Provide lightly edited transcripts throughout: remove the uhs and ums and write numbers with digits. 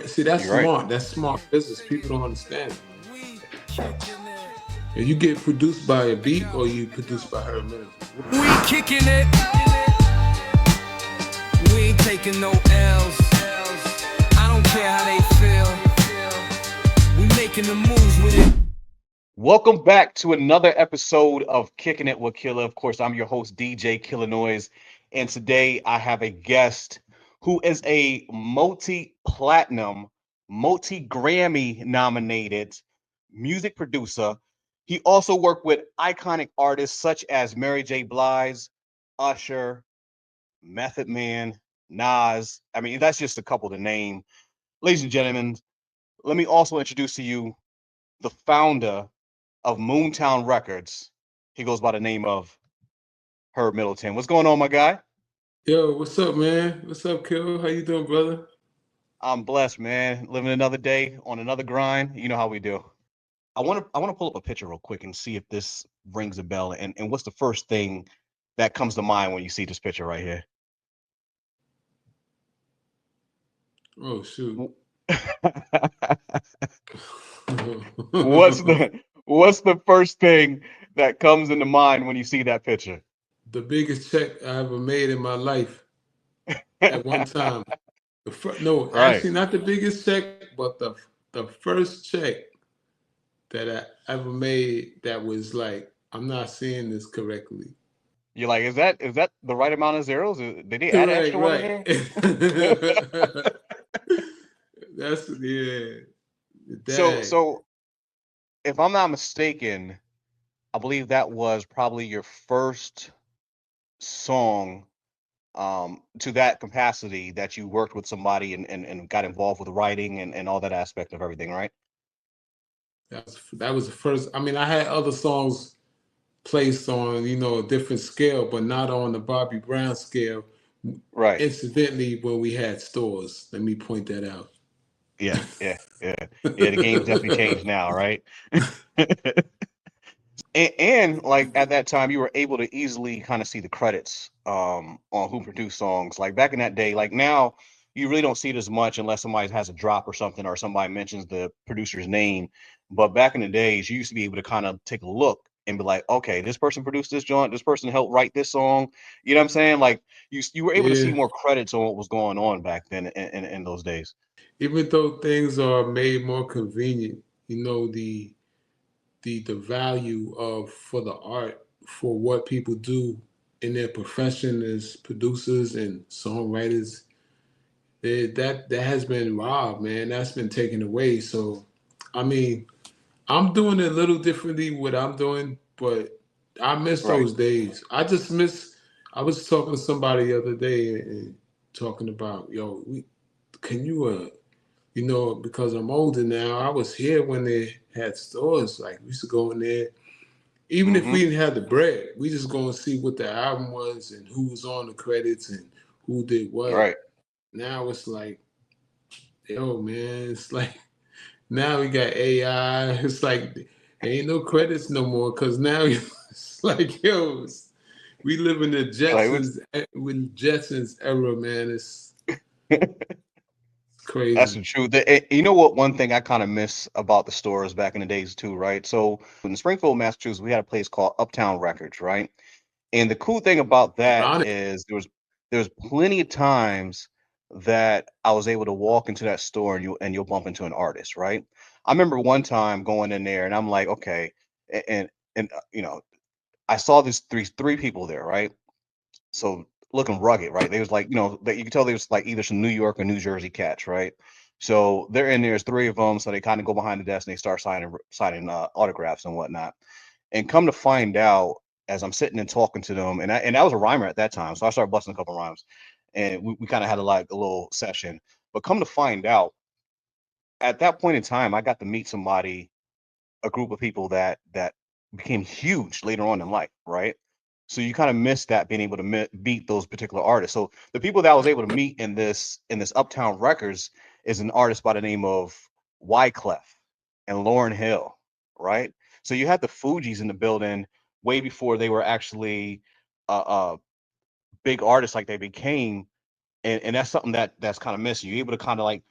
See, that's You're right. smart. That's smart business. People don't understand it. And you get produced by a beat or you produced by Herb Middleton. We kicking it. We ain't taking no L's. I don't care how they feel. We making the moves with it. Welcome back to another episode of Kickin It Wit Killa. Of course, I'm your host, DJ Killa Noise. And today I have a guest who is a multi-platinum, multi-Grammy nominated music producer. He also worked with iconic artists such as Mary J. Blige, Usher, Method Man, Nas. I mean, that's just a couple to name. Ladies and gentlemen, let me also introduce to you the founder of Moontown Records. He goes by the name of Herb Middleton. What's going on, my guy? Yo, what's up, man? What's up, Kill? How you doing, brother? I'm blessed, man. Living another day on another grind. You know how we do. I want to pull up a picture real quick and see if this rings a bell. And what's the first thing that comes to mind when you see this picture right here? Oh shoot. what's the first thing that comes into mind when you see that picture? The biggest check I ever made in my life at one time. No, Right. actually not the biggest check, but the first check that I ever made that was like, I'm not saying this correctly. You're like, is that the right amount of zeros? Did they add an Right, extra one in right. there? That's yeah. So Dang. so if I'm not mistaken, I believe that was probably your first song to that capacity that you worked with somebody and got involved with writing and all that aspect of everything, right? That was the first. I mean, I had other songs placed on, a different scale, but not on the Bobby Brown scale. Right. Incidentally, when we had stores, let me point that out. Yeah, yeah, yeah. Yeah, the game's definitely changed now, right? And like at that time you were able to easily kind of see the credits on who produced songs. Like back in that day, like now you really don't see it as much unless somebody has a drop or something or somebody mentions the producer's name. But back in the days, you used to be able to kind of take a look and be like, okay, this person produced this joint, this person helped write this song. You know what I'm saying? Like you were able to see Yeah. more credits on what was going on back then in those days. Even though things are made more convenient, the value of for the art for what people do in their profession as producers and songwriters, that has been robbed, man. That's been taken away. So, I mean, I'm doing it a little differently what I'm doing, but I miss Right. those days. I just miss. I was talking to somebody the other day and talking about, yo, can you because I'm older now. I was here when they had stores. Like we used to go in there, even if Mm-hmm. we didn't have the bread, we just go and see what the album was and who was on the credits and who did what. Right. Now it's like, yo, man, it's like now we got AI. It's like ain't no credits no more because now it's like, yo, we live in the Like Jetsons era, man. It's That's crazy. the truth. You know what? One thing I kind of miss about the stores back in the days too, right? So in Springfield, Massachusetts, we had a place called Uptown Records, right? And the cool thing about that Ironic. is there was plenty of times that I was able to walk into that store and you'll bump into an artist, right? I remember one time going in there and I'm like, okay, and I saw these three people there, right? So looking rugged, right? They was like, that you can tell they was like either some New York or New Jersey cats, right? So they're in there, there's three of them. So they kind of go behind the desk and they start signing autographs and whatnot. And come to find out, as I'm sitting and talking to them, and I was a rhymer at that time, so I started busting a couple rhymes, and we kind of had a little session. But come to find out, at that point in time, I got to meet somebody, a group of people that became huge later on in life, right? So you kind of miss that being able to beat those particular artists. So the people that I was able to meet in this Uptown Records is an artist by the name of Wyclef and Lauren Hill, right? So you had the Fugees in the building way before they were actually big artists like they became, and that's something that's kind of missing. You're able to kind of like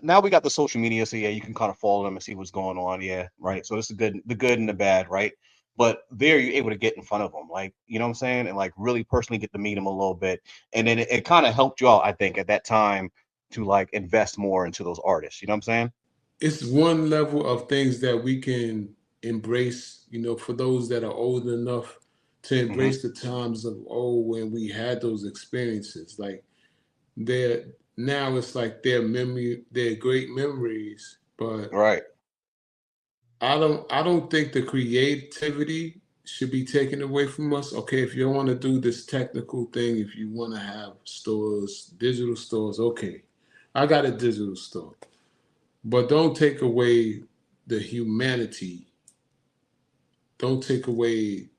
now we got the social media, so yeah, you can kind of follow them and see what's going on. Yeah, right. So it's the good and the bad, right? But there you're able to get in front of them, like, you know what I'm saying, and like really personally get to meet them a little bit, and then it kind of helped you out, I think, at that time to like invest more into those artists. You know what I'm saying? It's one level of things that we can embrace, for those that are old enough to Hmm. embrace the times of old when we had those experiences. Like they're now it's like they're great memories, but Right. I don't think the creativity should be taken away from us. Okay, if you want to do this technical thing, if you want to have stores, digital stores, okay. I got a digital store. But don't take away the humanity. Don't take away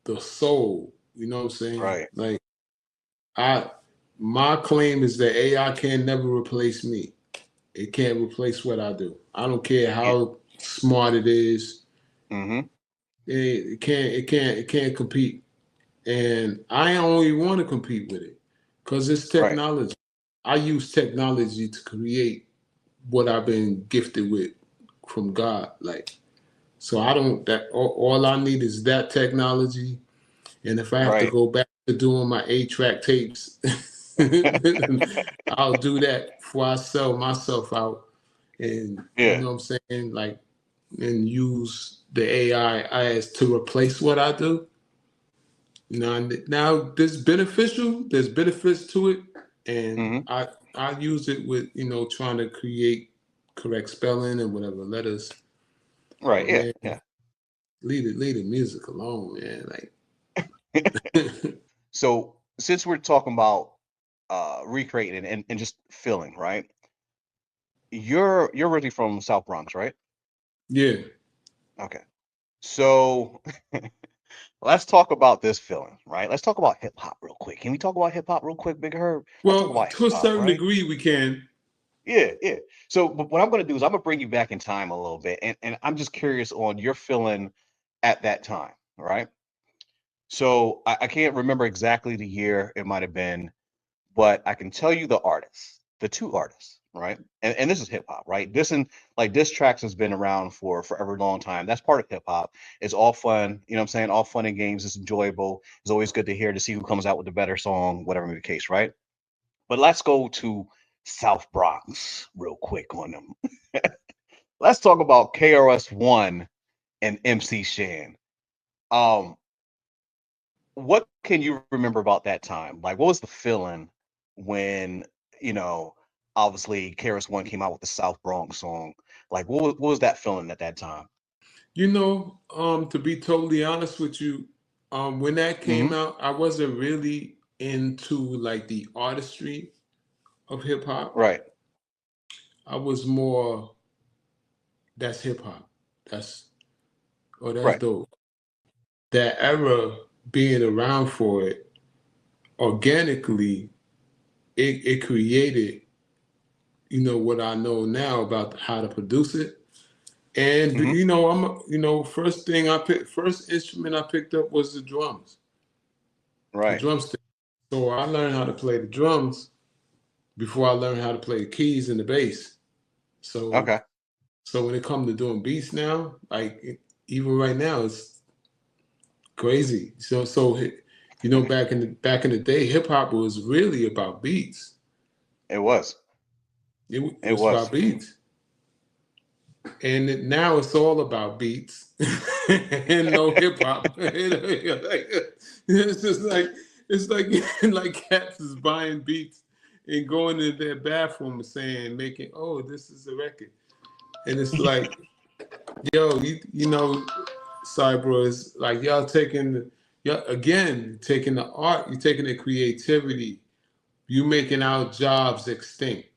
the soul. You know what I'm saying? Right. Like I my claim is that AI can never replace me. It can't replace what I do. I don't care Yeah. how smart it is. Hmm. It can't compete. And I only want to compete with it because it's Right. technology. I use technology to create what I've been gifted with from God. Like, so I don't that all I need is that technology. And if I have to Right. go back to doing my 8-track tapes, I'll do that before I sell myself out. And you Yeah. know what I'm saying? Like, and use the AI as to replace what I do. Now there's benefits to it, and Hmm. I use it with trying to create correct spelling and whatever letters. Right. But Yeah. man, Yeah. leave the music alone, man. Like, So since we're talking about recreating and just feeling, right? You're really from South Bronx, right? yeah. Okay. So let's talk about this feeling, right? Let's talk about hip hop real quick. Can we talk about hip hop real quick, Big Herb? Let's talk Well, about hip to a hop, certain right? degree, we can. Yeah, yeah. So but what I'm gonna do is I'm gonna bring you back in time a little bit, and I'm just curious on your feeling at that time, right? So I can't remember exactly the year it might have been, but I can tell you the artists, the two artists, right? And this is hip hop, right? This and like this tracks has been around for forever long time. That's part of hip hop. It's all fun, you know what I'm saying? All fun and games. It's enjoyable. It's always good to hear to see who comes out with the better song, whatever may be the case, right? But let's go to South Bronx real quick on them. Let's talk about KRS-One and MC Shan. Um, what can you remember about that time? Like, what was the feeling when, you know, obviously KRS-One came out with the South Bronx song? Like, what was that feeling at that time? To be totally honest with you, when that came Hmm. out, I wasn't really into like the artistry of hip hop. Right, I was more that's hip hop. That's that's right. dope. That era being around for it organically, it created what I know now about how to produce it. And Hmm. first instrument I picked up was the Right. drumstick. So I learned how to play the drums before I learned how to play the keys and the bass. So Okay. so when it comes to doing beats now, even right now, it's crazy. Back in the day, hip hop was really about beats. It was. It It was about was. beats. And now it's all about beats and no hip hop. It's just like like cats is buying beats and going to their bathroom and making, oh, this is a record. And it's like, yo, sorry, bro, it's like y'all again taking the art, you taking the creativity, you making our jobs extinct.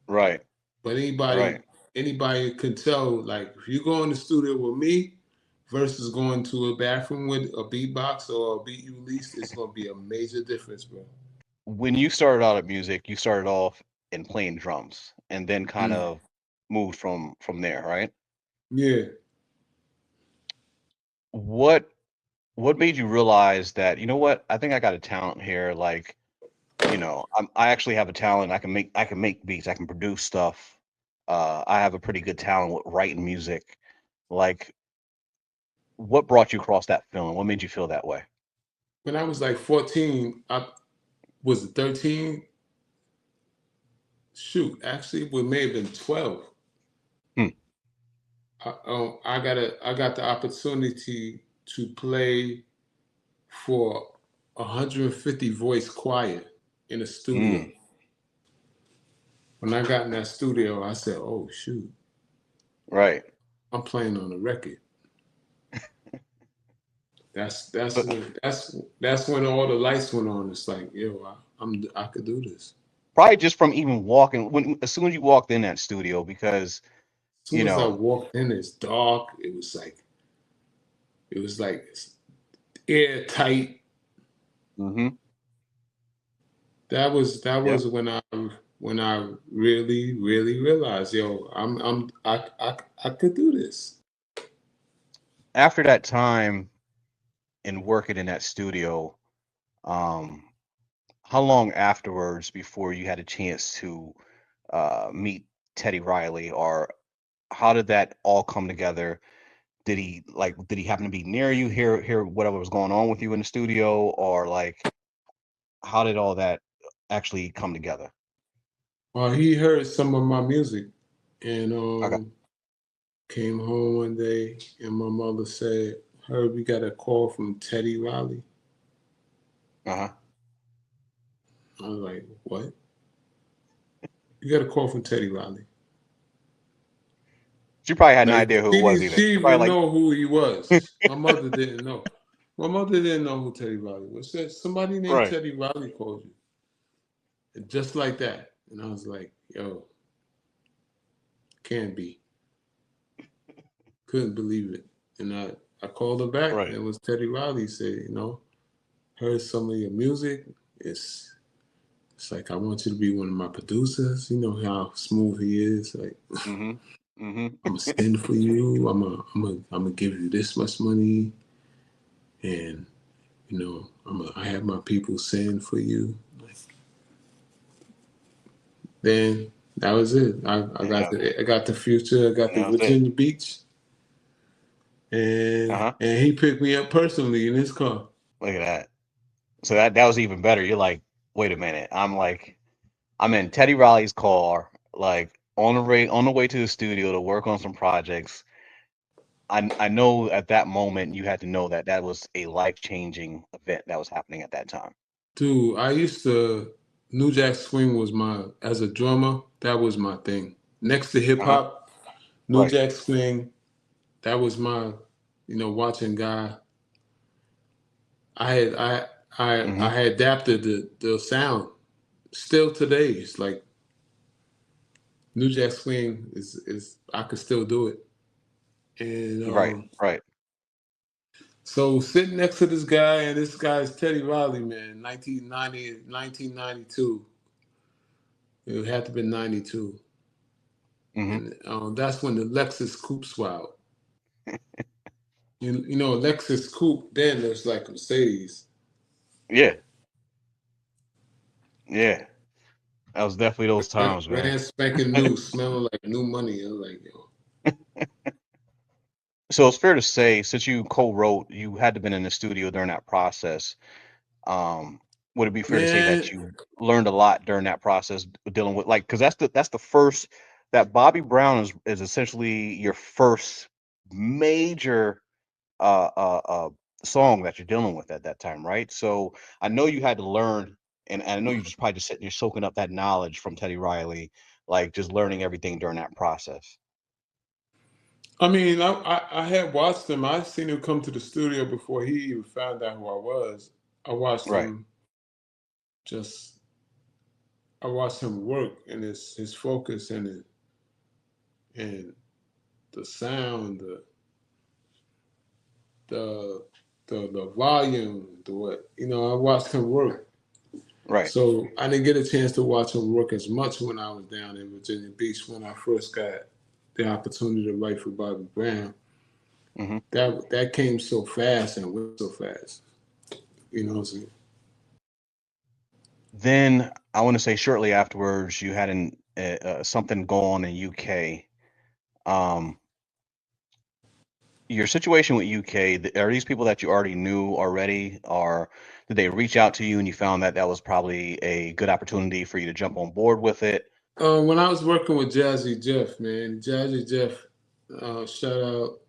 Right. But Right. anybody can tell, like, if you go in the studio with me versus going to a bathroom with a beatbox or a beat you released, it's gonna be a major difference, bro. When you started out at music, you started off in playing drums and then kind Mm. of moved from there, right? Yeah. What what made you realize that, you know what, I think I got a talent here, like I actually have a talent. I can make beats. I can produce stuff. I have a pretty good talent with writing music. Like, what brought you across that feeling? What made you feel that way? When I was like 14, I was 13. Shoot, actually, it may have been 12. Hmm. I got the opportunity to play for 150 voice choir in a studio. Mm. When I got in that studio, I said, "Oh shoot, Right. I'm playing on a record." So That's when all the lights went on. It's like, yo, I could do this. probably just from even walking when as soon as you walked in that studio, because As you soon as I know, walked in, it's dark. It was like airtight. hmm That yep. was when I really realized, yo, I could do this. After that time and working in that studio, um, how long afterwards before you had a chance to meet Teddy Riley, or how did that all come together? Did he happen to be near you, hear whatever was going on with you in the studio, or like how did all that actually come together? He heard some of my music and Okay. came home one day and my mother said, "Herb, we got a call from Teddy Riley." Uh-huh. I was like, "What? You got a call from Teddy Riley?" She probably had no Like idea who it was either. she She probably even like, know who he was. My mother didn't know. My mother didn't know who Teddy Riley was. Said somebody named right, Teddy Riley called you, and just like that. And I was like, "Yo, can't be." Couldn't believe it. And I called her back. And right. it was Teddy Riley. He said, heard some of your music. It's it's like I want you to be one of my producers. You know how smooth he is. Like Mm-hmm. I'm gonna Mm-hmm. send for you. I'm gonna give you this much money, and I have my people send for you. Then that was it. Yeah, I got the future. I got the that was it. Virginia Beach, Uh-huh. and he picked me up personally in his car. Look at that. So that was even better. You're like, wait a minute. I'm in Teddy Riley's car, like on the way to the studio to work on some projects. I know at that moment you had to know that that was a life-changing event that was happening at that time. Dude, I used to New Jack Swing was my as a drummer, that was my thing. Next to hip Uh-huh. hop, New Right. Jack Swing, that was my, watching guy. I had I Mm-hmm. had adapted the sound. Still today, it's like New Jack Swing is I could still do it. And Right. Right. so sitting next to this guy, and this guy is Teddy Riley, man, 1992. It had to be 92. Mm-hmm. And that's when the Lexus coupes were out. Lexus coupe. Then there's like Mercedes. Yeah. Yeah. That was definitely those times, man. Brand spanking new, smelling like new money. I was like, yo, So it's fair to say, since you co-wrote, you had to been in the studio during that process. Um, would it be fair to say that man, you learned a lot during that process dealing with like because that's the first that Bobby Brown is essentially your first major uh uh uh song that you're dealing with at that time, right? So I know you had to learn and I know you just probably just sitting there soaking up that knowledge from Teddy Riley, like just learning everything during that process. I mean, I had watched him. I seen him come to the studio before he even found out who I was. I watched Right, him just. I watched him work and his focus and the sound, the the volume, the what I watched him work. right. So I didn't get a chance to watch him work as much when I was down in Virginia Beach when I first got the opportunity to write for Bobby Brown. hmm That came so fast and went so fast. You know what I'm saying? Then I want to say shortly afterwards, you had something go on in UK. Um, your situation with UK, are these people that you already knew already, or did they reach out to you and you found that that was probably a good opportunity for you to jump on board with it? When I was working with Jazzy Jeff, man, Jazzy Jeff, shout out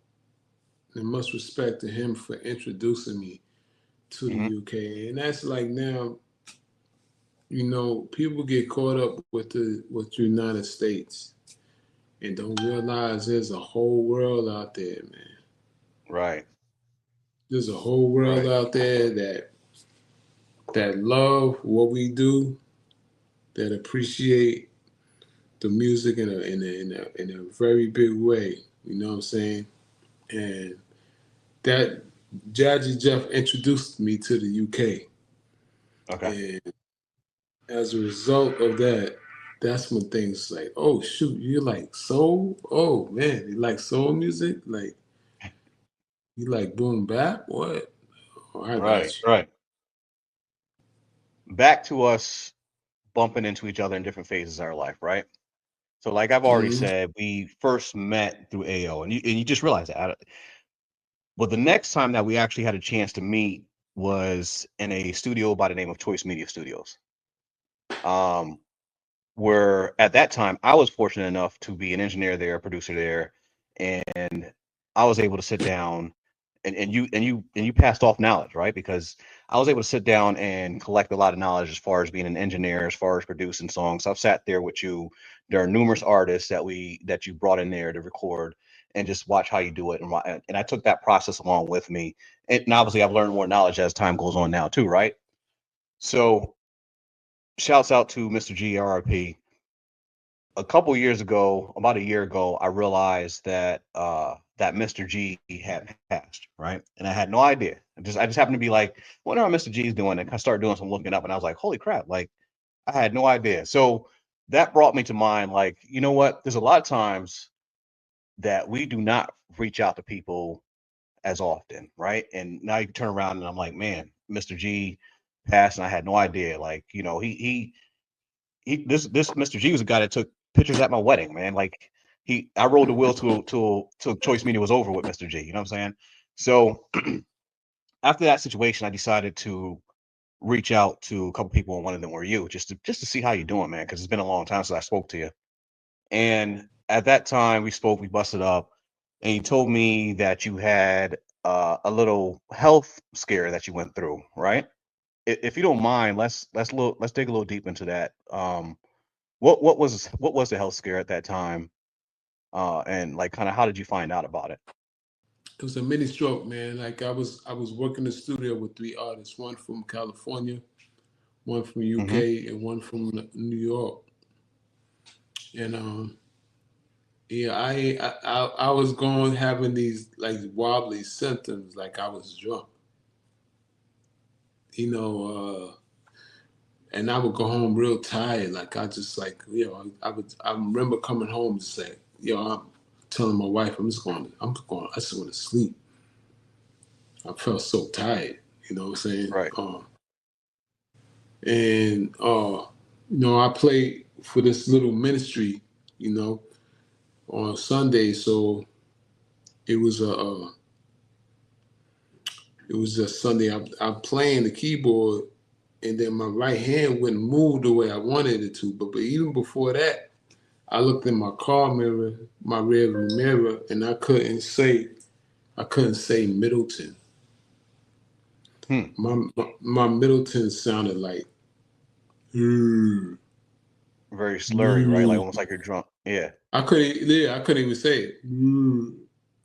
and much respect to him for introducing me to the Hmm. UK. And that's like now, people get caught up with the United States and don't realize there's a whole world out there, man. Right, There's a whole world right, out there that love what we do, that appreciate the music in a very big way. You know what I'm saying? And that Jazzy Jeff introduced me to the UK, okay, and as a result of that, that's when things like, oh shoot, you like soul? Oh man, you like soul music? Like you like boom bap? What? Oh, I got right, you. right. Back to us bumping into each other in different phases of our life, right? So, like I've already Mm-hmm. said, we first met through AO, and you just realize that. But the next time that we actually had a chance to meet was in a studio by the name of Choice Media Studios. Um, where at that time I was fortunate enough to be an engineer there, a producer there, and I was able to sit down and you passed off knowledge, right? Because I was able to sit down and collect a lot of knowledge as far as being an engineer, as far as producing songs. I've sat there with you. There are numerous artists that you brought in there to record and just watch how you do it. And I took that process along with me. And obviously I've learned more knowledge as time goes on now too, right? So shouts out to Mr. G RIP. A couple years ago, about a year ago, I realized that Mr. G had passed, right? And I had no idea. I just happened to be like, what are Mr. G's doing? And I started doing some looking up, and I was like, holy crap! Like I had no idea. So that brought me to mind, like, you know what? There's a lot of times that we do not reach out to people as often, right? And now you turn around and I'm like, man, Mr. G passed, and I had no idea. Like, this Mr. G was a guy that took pictures at my wedding, man. Like I rolled the wheel till Choice Media was over with Mr. G. You know what I'm saying? So after that situation, I decided to reach out to a couple people, and one of them were you, just to see how you're doing, man, because it's been a long time since I spoke to you. And at that time, we spoke, we busted up, and you told me that you had a little health scare that you went through, right? If you don't mind, let's dig a little deep into that. What was the health scare at that time? And like kind of how did you find out about it? It was a mini stroke, man. Like I was working the studio with three artists, one from California, one from Hmm. UK, and one from New York. And yeah, I was going having these like wobbly symptoms, like I was drunk, you know. And I would go home real tired, like I just like I remember coming home just like I'm telling my wife I just want to sleep. I felt so tired, you know what I'm saying? Right. And I played for this little ministry, you know, on Sunday, so it was a Sunday. I'm playing the keyboard, and then my right hand wouldn't move the way I wanted it to. But even before that, I looked in my car mirror, my rearview mirror, and I couldn't say Middleton. Hmm. My Middleton sounded like "Mm, Very slurry, right? Like mm." almost like you're drunk. Yeah. I couldn't even say it. "Mm."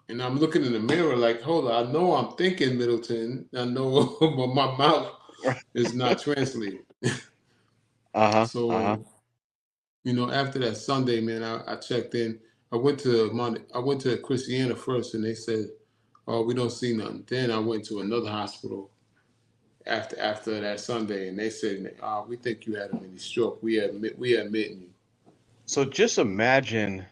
And I'm looking in the mirror like, hold on, I know I'm thinking Middleton. I know, but my mouth is not translating. Uh-huh. Uh-huh. So, after that Sunday, man, I checked in. I went to Christiana first, and they said, "Oh, we don't see nothing." Then I went to another hospital after that Sunday, and they said, "Oh, we think you had a mini stroke. We admitting you." So just imagine.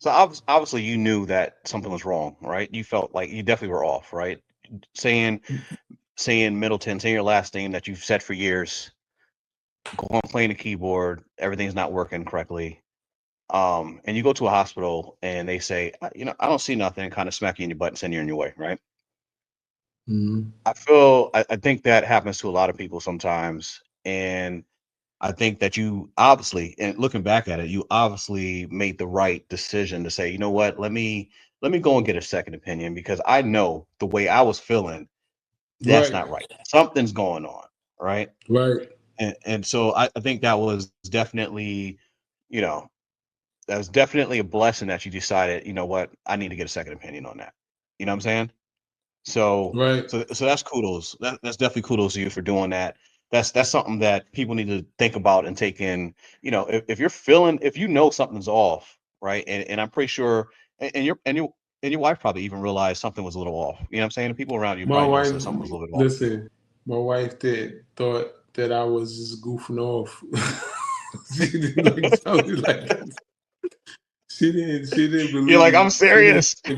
So obviously you knew that something was wrong, right? You felt like you definitely were off, right? Saying saying Middleton, saying your last name that you've said for years. go on playing the keyboard, everything's not working correctly. And you go to a hospital and they say, I don't see nothing, kind of smack you in your butt and send you on your way, right? Mhm. I think that happens to a lot of people sometimes. And I think that you obviously, and looking back at it, you obviously made the right decision to say, you know what, let me go and get a second opinion because I know the way I was feeling, that's Right, not right. Something's going on, right? right, And so I think that was definitely, you know, that was definitely a blessing that you decided, you know what, I need to get a second opinion on that. You know what I'm saying? So right. so that's kudos. That's definitely kudos to you for doing that. That's something that people need to think about and take in. If you're feeling, if you know something's off, right? And I'm pretty sure, and your wife probably even realized something was a little off. You know what I'm saying? The people around you My probably noticed wife, that something was a little bit off with you. listen, my wife did thought that I was just goofing off. She didn't like tell me like she didn't You're like, I'm believe serious. she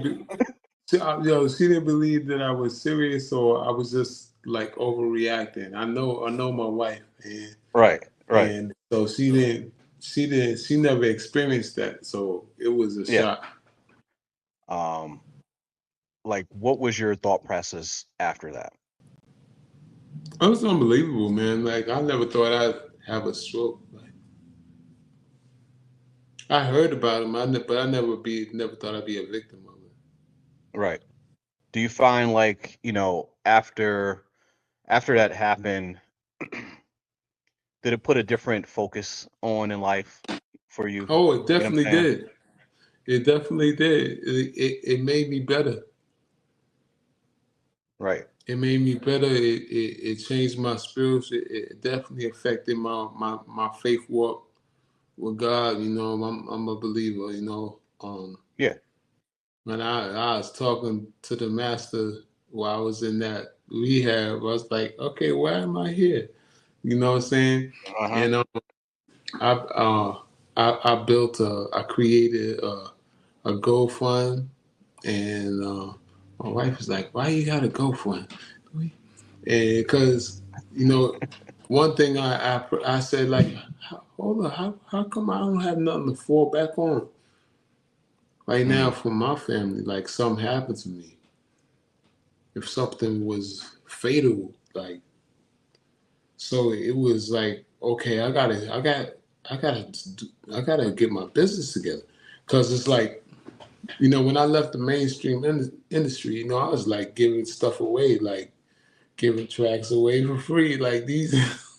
didn't believe that I was serious or I was just like overreacting. I know my wife, Right, right. and so she never experienced that, so it was a Yeah. shock. Um, like what was your thought process after that? It was unbelievable, man. Like I never thought I'd have a stroke. Like, I heard about them, but I never thought I'd be a victim of it. Right. Do you find like, after that happened, did it put a different focus on in life for you? Oh, it You know what definitely I'm saying? did. It definitely did. It made me better. Right. It made me better. It changed my spirits. It definitely affected my faith walk with God. I'm a believer. Yeah. When I was talking to the master while I was in that rehab, I was like, okay, why am I here? You know what I'm saying? Uh-huh. And I I built I created a goal fund, and my wife was like, "Why you got a goal fund?" And because you know, one thing I said like, hold on, how come I don't have nothing to fall back on right now Mm. for my family? Like something happened to me, if something was fatal, like so it was like, okay, I gotta get my business together, because it's like, when I left the mainstream industry, I was like giving stuff away, like giving tracks away for free, like these,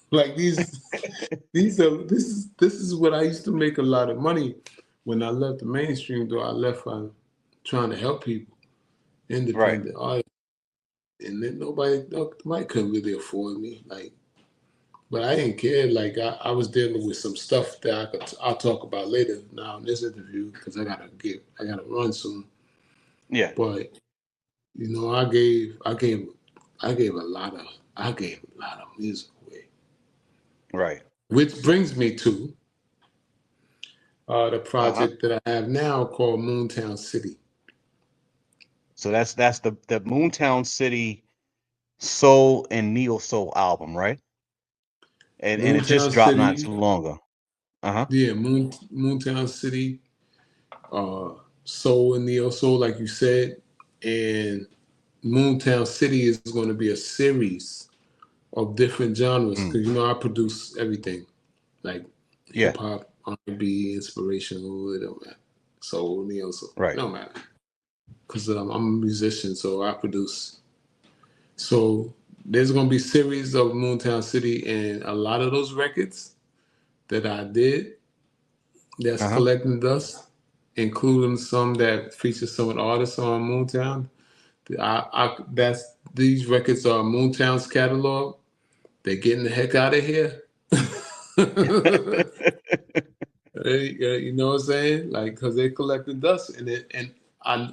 like this is what I used to make a lot of money when I left the mainstream. Though I left on trying to help people, Right. independent artists, and then nobody could really afford me, like. But I didn't care. Like I was dealing with some stuff that I'll talk about later now in this interview, because I gotta run soon. Yeah. But I gave a lot of music away, Right. which brings me to the Uh-huh. project that I have now called Moontown City. So that's the Moontown City Soul and Neo Soul album, right? And it just Moontown dropped not City, too long ago. Uh-huh. yeah, Moontown City, uh, Soul and Neo Soul, like you said, and Moontown City is going to be a series of different genres, Mm. because I produce everything, like Yeah. hip hop, R&B, inspirational, it don't matter. Soul, neo soul, it Right. don't matter, because I'm a musician, so I produce. So there's gonna be series of Moontown City, and a lot of those records that I did, that's Uh-huh. collecting dust, including some that feature some of the artists on Moontown. That's these records are Moontown's catalog. They're getting the heck out of here. Hey, you know what I'm saying? Like, cause they collected dust, and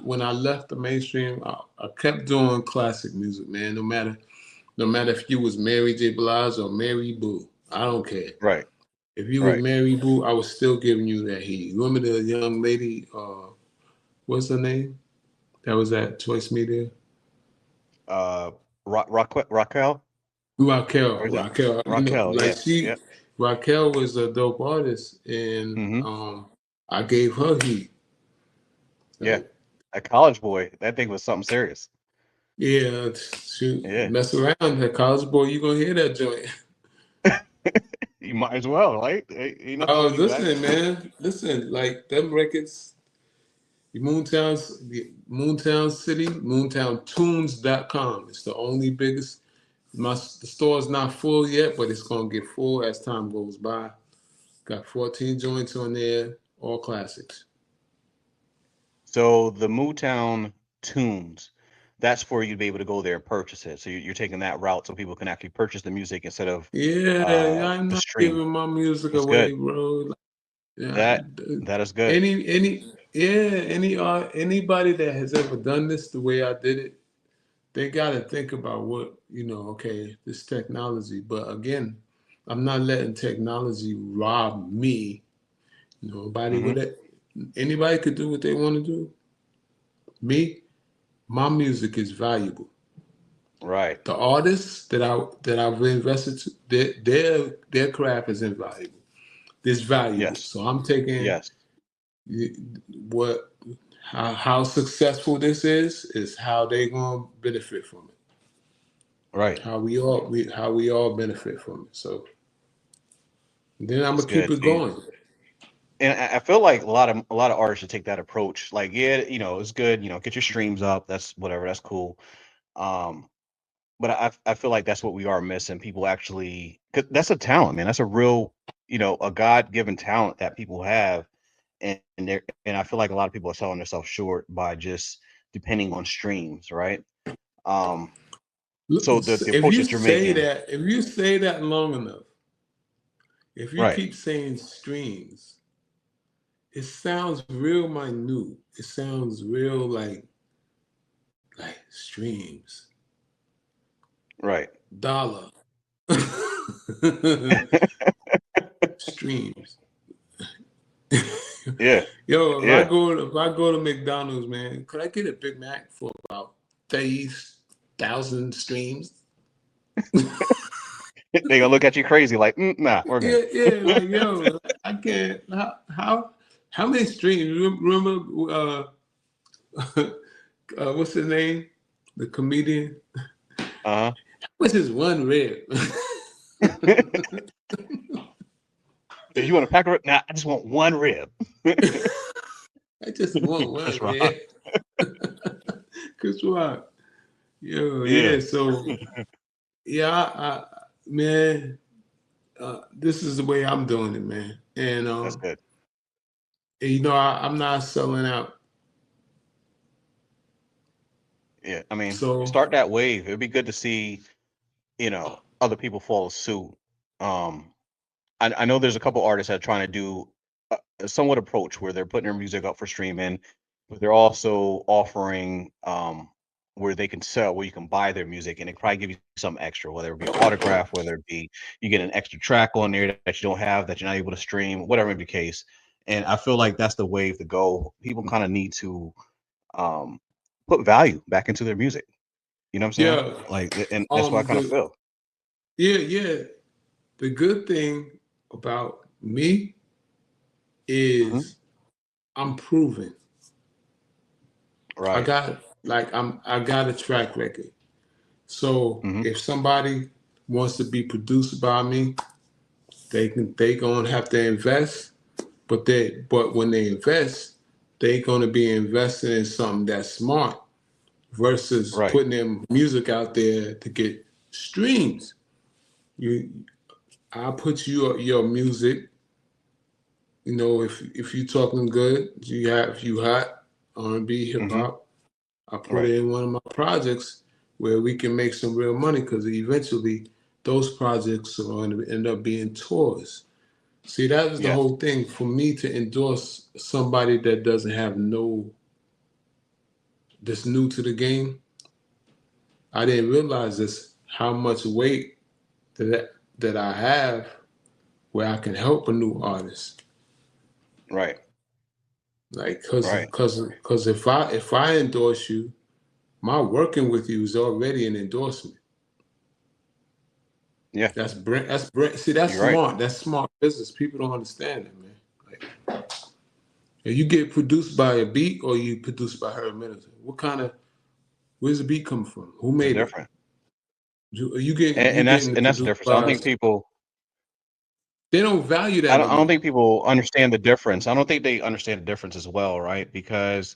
when I left the mainstream, I kept doing classic music, man. No matter if you was Mary J. Blige or Mary Boo, I don't care. Right. If you was Right. Mary Boo, I was still giving you that heat. You remember the young lady? What's her name? That was at Choice Media. Uh Raquel? Raquel, Or is it Raquel. Raquel? Like Yeah. she, Yep. Raquel was a dope artist, and Hmm. I gave her heat. Yeah. Like, A college boy, that thing was something serious. yeah, shoot, Yeah. mess around, that college boy, you gonna hear that joint. You might as well, right? Ain't nothing Oh, holding you back. listen, man, listen, like them records, the Moontown City, moontowntunes.com. It's the only biggest. The store's not full yet, but it's gonna get full as time goes by. Got 14 joints on there, all classics. So the Mootown tunes, that's for you to be able to go there and purchase it. So you're taking that route so people can actually purchase the music instead of Yeah, I'm the not stream. giving my music That's good. away, bro. Like, yeah, That is good. anybody that has ever done this the way I did it, they got to think about what, okay, this technology. But again, I'm not letting technology rob me. Nobody Hmm. with it. Anybody could do what they want to do. Me, my music is valuable. Right. The artists that I've invested to, their craft is invaluable. It's valuable. Yes. So I'm taking Yes. what how successful this is how they gonna benefit from it. Right. How we all benefit from it. So then I'm That's gonna keep good. it going. And I feel like a lot of artists should take that approach. Like, yeah, it's good. Get your streams up. That's whatever. That's cool. Um, but I feel like that's what we are missing. People actually, 'cause that's a talent, man. That's a real, a God given talent that people have, and I feel like a lot of people are selling themselves short by just depending on streams, right? Um, Look, so the if approach you that you're say making, that, if you say that long enough, if you right, keep saying streams, it sounds real minute. It sounds real like streams, right, dollar, streams. yeah, Yo, if I yeah. go if I go to McDonald's, man, could I get a Big Mac for about 30,000 streams? They gonna look at you crazy, like, nah, we're good. Yeah, yeah, like yo, I can't. How many streams? Remember, what's his name? The comedian. Uh What's his one rib? huh. You want a pack of rib? Nah, I just want one rib. I just want Chris one Rock. rib. Chris Rock. Yo, Yeah, yeah. So yeah, man, this is the way I'm doing it, man. And that's good. I'm not selling out. Yeah, I mean, So start that wave. It'd be good to see, other people follow suit. Um, I know there's a couple artists that are trying to do a somewhat approach where they're putting their music up for streaming, but they're also offering where they can sell, where you can buy their music, and they probably give you some extra, whether it be an autograph, whether it be you get an extra track on there that you don't have that you're not able to stream, whatever may be the case. And I feel like that's the wave to go. People kind of need to um, put value back into their music. You know what I'm saying? yeah, Like, and that's what I kind of the feel. yeah. The good thing about me Mhm. is I'm proven. I Right. got I got a track record. So Hmm. if somebody wants to be produced by me, they gonna have to invest. But when they invest, they gonna be investing in something that's smart versus Right. putting their music out there to get streams. You I put your music, if you talking good, if you hot, R&B, hip Hmm. hop, I put Right. it in one of my projects where we can make some real money because eventually those projects are going to end up being tours. See, that was the Yes. whole thing for me to endorse somebody that doesn't have that's new to the game. I didn't realize this how much weight that I have where I can help a new artist. Right. Like, Right. cause if I endorse you, my working with you is already an endorsement. Yeah, That's brand. That's brand. See, that's you're right. smart. That's smart business. People don't understand it, man. Like, if you get produced by a beat or you produced by Herb Middleton, what kind of where's the beat come from? Who It's made it? different, You getting and that's the produced difference. I don't by? think people. They don't value that no I don't more. think people understand the difference. I don't think they understand the difference as well, right? Because,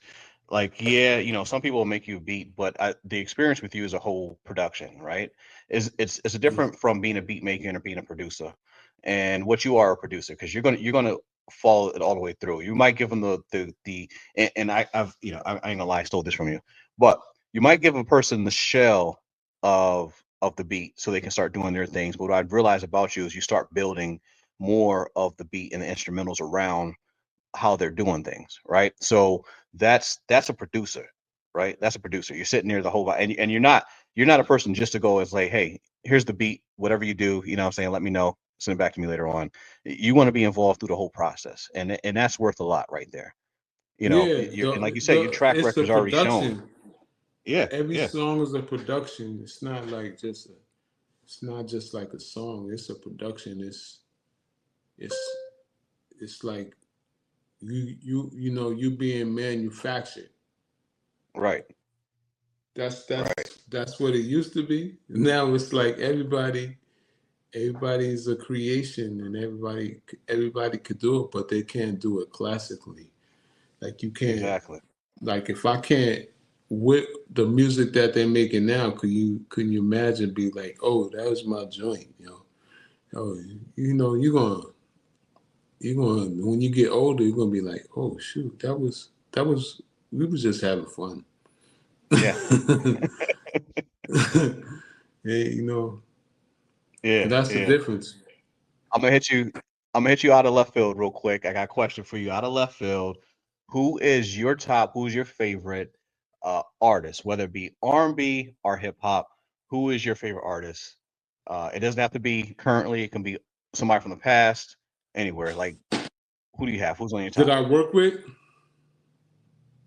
like, yeah, some people will make you a beat, but the experience with you is a whole production, right? It's a Yeah, different from being a beat maker and being a producer, and what you are a producer because you're gonna follow it all the way through. You might give them and I ain't gonna lie, I stole this from you, but you might give a person the shell of the beat so they can start doing their things. But what I've realized about you is you start building more of the beat and the instrumentals around how they're doing things, right? So that's a producer, right? That's a producer. You're sitting there the whole time, and you're not a person just to go and say, hey, here's the beat, whatever you do, what I'm saying, let me know, send it back to me later on. You want to be involved through the whole process, and that's worth a lot right there. yeah. And like you said, your The track it's the record's already shown. production. Yeah, Every yeah, song is a production. It's not like just a. It's not just like a song. It's a production. It's it's like you being manufactured. right, That's right, that's that's what it used to be. Now it's like everybody's a creation and everybody could do it, but they can't do it classically. Like you can't exactly. like if I can't with the music that they're making now, couldn't you imagine be like, oh, that was my joint, Oh, you're gonna when you get older, you're gonna be like, oh shoot, that was we was just having fun. Yeah, Yeah, yeah, that's the yeah. difference. I'm gonna hit you. I'm gonna hit you out of left field real quick. I got a question for you out of left field. Who's your favorite artist, whether it be R&B or hip hop? Who is your favorite artist? It doesn't have to be currently. It can be somebody from the past, anywhere. Like, who do you have? Who's on your Did top? I work with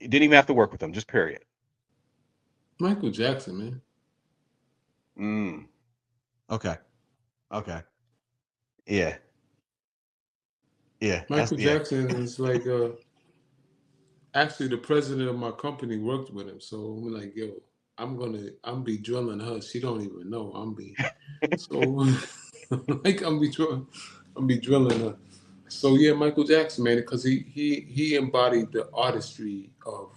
You didn't even have to work with them, just period. Michael Jackson, man? Mm. Okay. Okay. Yeah. Yeah. That's Michael yeah. Jackson is like actually the president of my company worked with him, so I'm like, yo, I'm be drilling her. She don't even know I'm be so like I'm be drilling her. So yeah, Michael Jackson, man, because he embodied the artistry of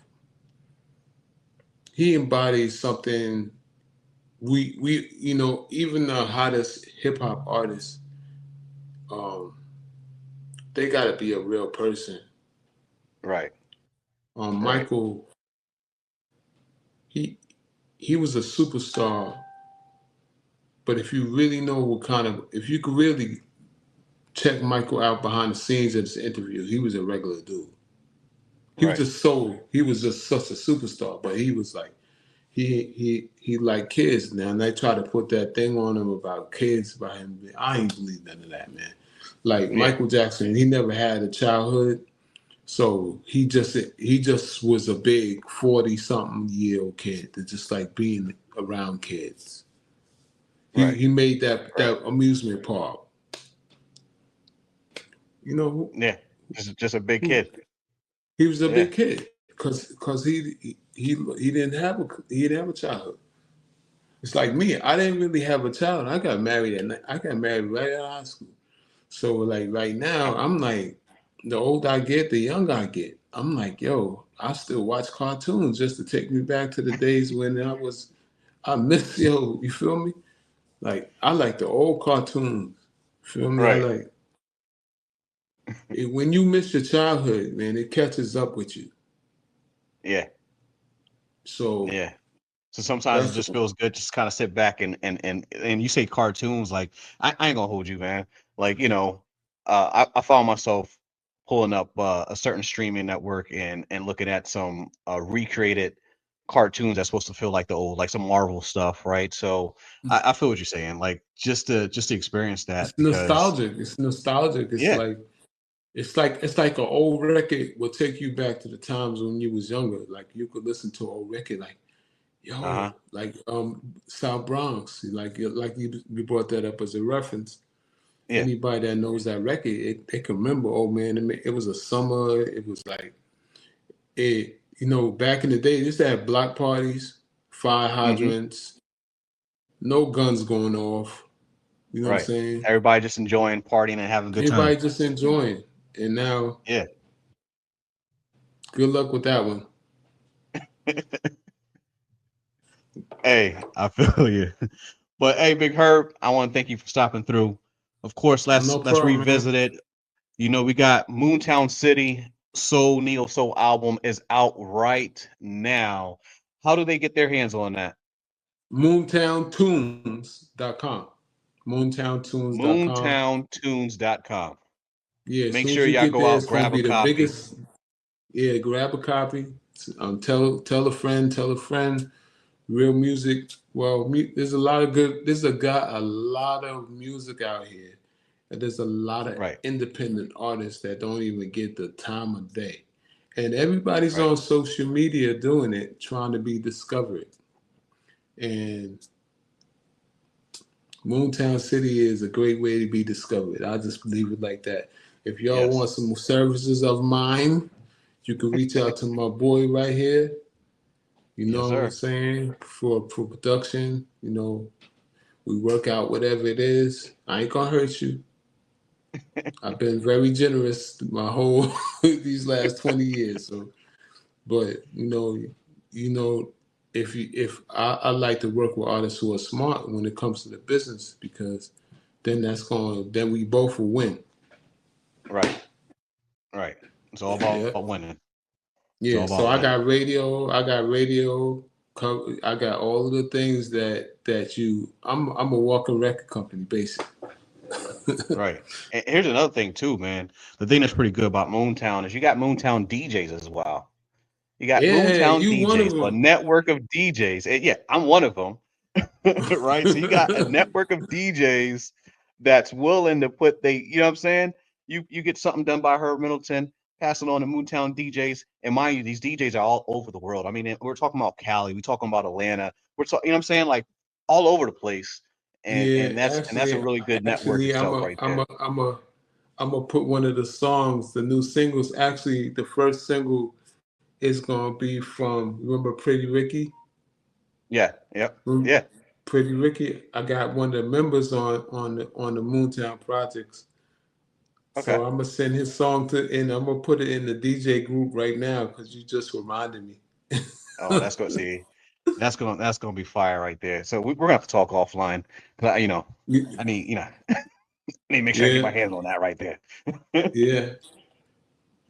he embodies something we even the hottest hip hop artists, um, they got to be a real person. Right. Right. Michael, he he was a superstar, but if you really know if you could really check Michael out behind the scenes at this interview, he was a regular dude. Right. He was just such a superstar, but he was like he liked kids now, and they try to put that thing on him about kids by him. I ain't believe none of that, man. Like Yeah. Michael Jackson, he never had a childhood, so he just was a big 40-something-year-old kid that just like being around kids. He Right. he made that Right. that amusement park. You know who, Yeah. Just a big who kid. he was a Yeah. big kid because he didn't have a childhood. It's like me. I didn't really have a child. I got married I got married right out of high school. So like right now, I'm like, the older I get, the younger I get. I'm like, yo, I still watch cartoons just to take me back to the days when I miss yo. You feel me? Like I like the old cartoons. Feel me? I Right. like it, when you miss your childhood, man. It catches up with you. Yeah. So Yeah. So sometimes it that's just feels good just kind of sit back and you say cartoons, like I ain't gonna hold you, man. Like, I found myself pulling up a certain streaming network and looking at some recreated cartoons that's supposed to feel like the old, like some Marvel stuff, right? So I feel what you're saying. Like just to experience that it's because nostalgic. It's nostalgic. yeah, It's like an old record will take you back to the times when you was younger. Like you could listen to an old record, like Yo, like South Bronx, like you brought that up as a reference. Yeah. Anybody that knows that record, they can remember. Oh man, it was a summer. It was like it. You know, back in the day, they used to have block parties, fire Hmm. hydrants, no guns going off. You know what I'm Right. saying? Everybody just enjoying partying and having a good time. Everybody just enjoying. And now, Yeah. good luck with that one. Hey, I feel you. But hey, Big Herb, I want to thank you for stopping through. Of course, No let's problem, man. revisit it. You know, we got Moontown City Soul Neo Soul album is out right now. How do they get their hands on that? MoontownTunes.com. MoontownTunes.com. MoontownTunes.com. Yeah, as Make soon as sure you y'all get go there, out, it's gonna grab a be the copy. biggest. Yeah, grab a copy. Tell a friend. Tell a friend. Real music. Well, there's a lot of good. A lot of music out here, and there's a lot of Right, independent artists that don't even get the time of day, and everybody's right. on social media doing it, trying to be discovered. And Moontown City is a great way to be discovered. I just leave it like that. If y'all want Yes. some services of mine, you can reach out to my boy right here. You Yes, know what I'm sir. saying? For production, we work out whatever it is. I ain't gonna hurt you. I've been very generous my whole these last 20 years. So, but you know, if I like to work with artists who are smart when it comes to the business because then we both will win. Right, right. It's all Yeah. about winning. It's all Yeah. So about winning. I got radio cover, I got all of the things that I'm a walking record company basically. Right. And here's another thing too, man. The thing that's pretty good about Moontown is you got Moontown DJs as well. You got Yeah, Moontown you one of DJs, a them. network of DJs. And yeah, I'm one of them. Right? So you got a network of DJs that's willing to put you know what I'm saying? You get something done by Herb Middleton, pass it on to Moontown DJs. And mind you, these DJs are all over the world. I mean, we're talking about Cali, we're talking about Atlanta, we're talking, you know what I'm saying? Like all over the place. And Yeah, that's a really good network actually, itself right there. I'm gonna put one of the songs, the new singles. Actually, the first single is gonna be from remember Pretty Ricky. Yeah, yep, Mm, yeah. Pretty Ricky. I got one of the members on the Moontown projects. Okay. So I'm gonna send his song and I'm gonna put it in the DJ group right now because you just reminded me. Oh, that's good. See, that's gonna be fire right there. So we're gonna have to talk offline. 'Cause I need, I need to make sure I get Yeah, my hands on that right there. yeah,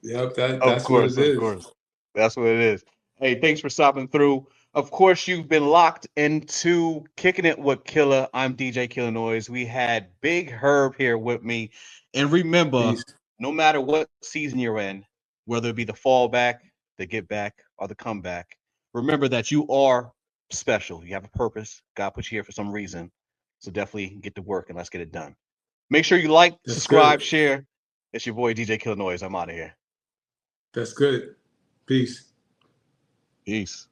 yep. Of That's what it course, of is. course. That's what it is. Hey, thanks for stopping through. Of course, you've been locked into Kicking It with Killa. I'm DJ Killer Noise. We had Big Herb here with me. And remember, Peace. no matter what season you're in, whether it be the fallback, the get back, or the comeback, remember that you are special. You have a purpose. God put you here for some reason. So definitely get to work and let's get it done. Make sure you like, That's good. subscribe, share. It's your boy DJ Killer Noise. I'm out of here. That's good. Peace. Peace.